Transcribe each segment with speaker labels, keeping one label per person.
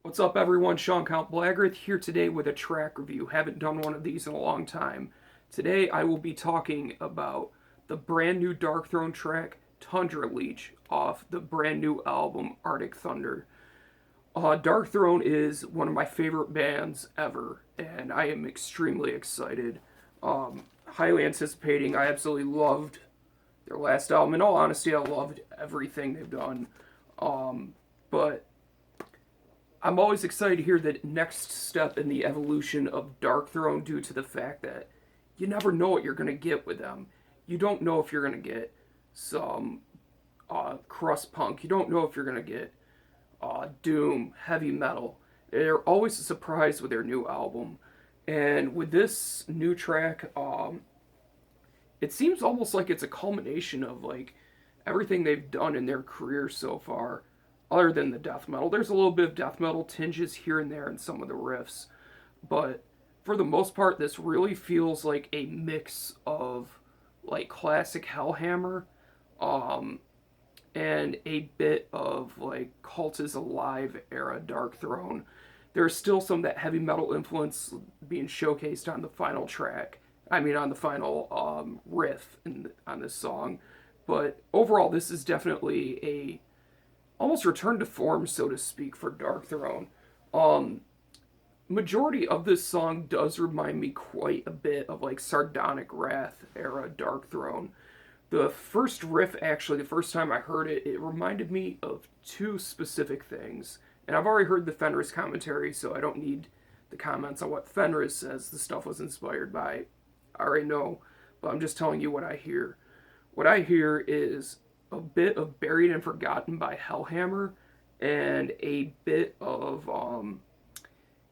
Speaker 1: What's up, everyone? Sean Count Blagrith here today with a track review. Haven't done one of these in a long time. Today I will be talking about the brand new Darkthrone track, Tundra Leech, off the brand new album Arctic Thunder. Darkthrone is one of my favorite bands ever, and I am extremely excited. Highly anticipating. I absolutely loved their last album. In all honesty, I loved everything they've done. But I'm always excited to hear the next step in the evolution of Darkthrone due to the fact that you never know what you're going to get with them. You don't know if you're going to get some crust punk. You don't know if you're going to get doom, heavy metal. They're always a surprise with their new album. And with this new track, it seems almost like it's a culmination of like everything they've done in their career so far other than the death metal. There's a little bit of death metal tinges here and there in some of the riffs, but for the most part, this really feels like a mix of like classic Hellhammer, um, and a bit of like Cult is Alive era Darkthrone. There's still some of that heavy metal influence being showcased on the final track. I mean, on the final riff on this song. But overall, this is definitely a almost return to form, so to speak, for Darkthrone. Um, Majority of this song does remind me quite a bit of like Sardonic Wrath era Darkthrone. The first riff, actually, the first time I heard it, it reminded me of two specific things. And I've already heard the Fenris commentary, so I don't need the comments on what Fenris says the stuff was inspired by. I already know, but I'm just telling you what I hear. What I hear is a bit of Buried and Forgotten by Hellhammer and a bit of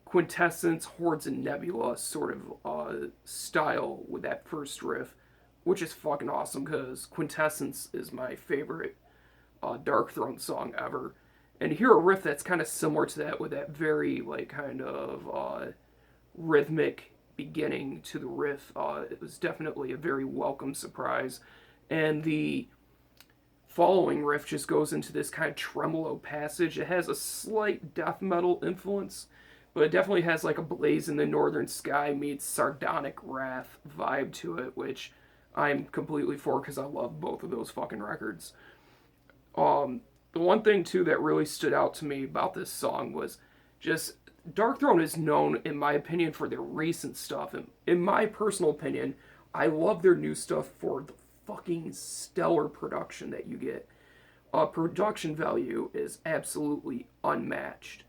Speaker 1: Quintessence, Hordes, and Nebula sort of style with that first riff, which is fucking awesome because Quintessence is my favorite Darkthrone song ever. And hear a riff that's kind of similar to that with that very like kind of rhythmic beginning to the riff. It was definitely a very welcome surprise. And the following riff just goes into this kind of tremolo passage. It has a slight death metal influence, but it definitely has like a Blaze in the Northern Sky meets Sardonic Wrath vibe to it, which I'm completely for because I love both of those fucking records. The one thing too that really stood out to me about this song was just Darkthrone is known, in my opinion, for their recent stuff. And in my personal opinion, I love their new stuff for the fucking stellar production that you get. Production value is absolutely unmatched,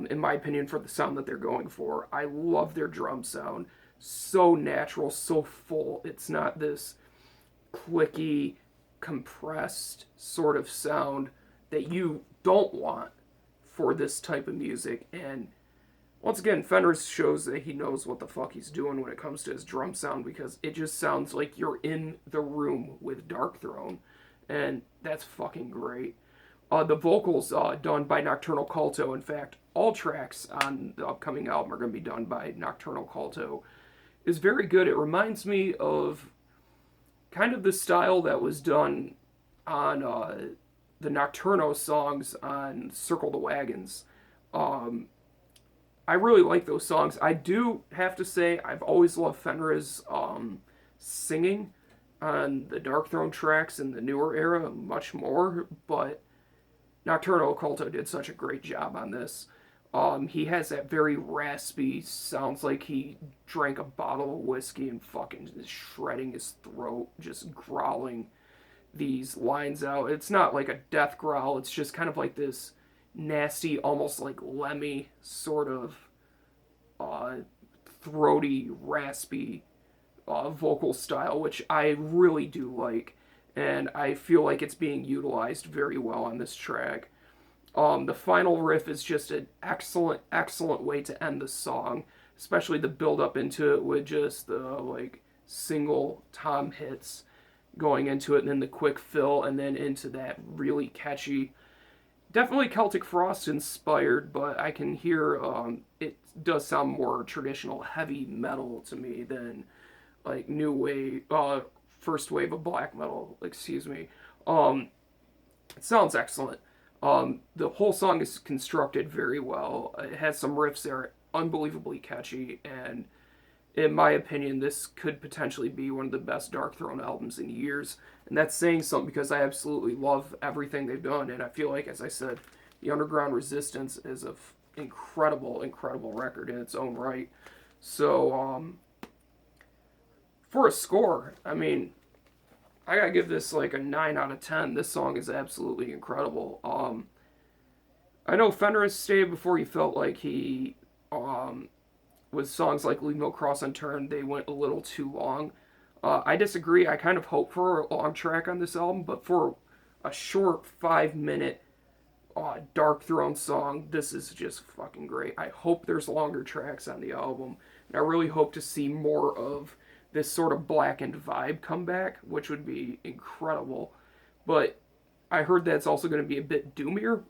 Speaker 1: in my opinion, for the sound that they're going for. I love their drum sound. So natural, so full. It's not this clicky, compressed sort of sound that you don't want for this type of music. And once again, Fenris shows that he knows what the fuck he's doing when it comes to his drum sound because it just sounds like you're in the room with Darkthrone, and that's fucking great. The vocals done by Nocturnal Culto. In fact, all tracks on the upcoming album are going to be done by Nocturnal Culto. Is very good. It reminds me of kind of the style that was done on the Nocturno songs on Circle the Wagons. Um, I really like those songs. I do have to say I've always loved Fenris singing on the Darkthrone tracks in the newer era much more, but Nocturnal Culto did such a great job on this. He has that very raspy, sounds like he drank a bottle of whiskey and fucking is shredding his throat, just growling these lines out. It's not like a death growl, it's just kind of like this nasty, almost like Lemmy sort of uh, throaty, raspy vocal style, which I really do like. And I feel like it's being utilized very well on this track. The final riff is just an excellent, excellent way to end the song, especially the build up into it with just the like single tom hits going into it, and then the quick fill, and then into that really catchy, definitely Celtic Frost inspired, but I can hear it does sound more traditional heavy metal to me than like new wave, first wave of black metal. Excuse me. It sounds excellent. The whole song is constructed very well. It has some riffs that are unbelievably catchy, and in my opinion, this could potentially be one of the best Darkthrone albums in years. And that's saying something because I absolutely love everything they've done. And I feel like, as I said, the Underground Resistance is an incredible, incredible record in its own right. So, for a score, I mean, I gotta give this like a 9 out of 10. This song is absolutely incredible. I know Fender has stated before he felt like he with songs like Leave No Cross Unturned, they went a little too long. I disagree. I kind of hope for a long track on this album, but for a short 5 minute Darkthrone song, this is just fucking great. I hope there's longer tracks on the album, and I really hope to see more of this sort of blackened vibe come back, which would be incredible. But I heard that it's also going to be a bit doomier,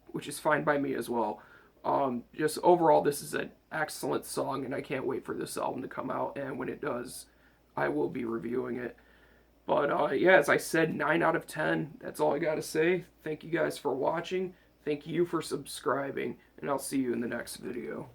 Speaker 1: which is fine by me as well. Just overall, this is an excellent song, and I can't wait for this album to come out. And when it does, I will be reviewing it. But yeah, as I said, 9 out of 10. That's all I got to say. Thank you guys for watching. Thank you for subscribing, and I'll see you in the next video.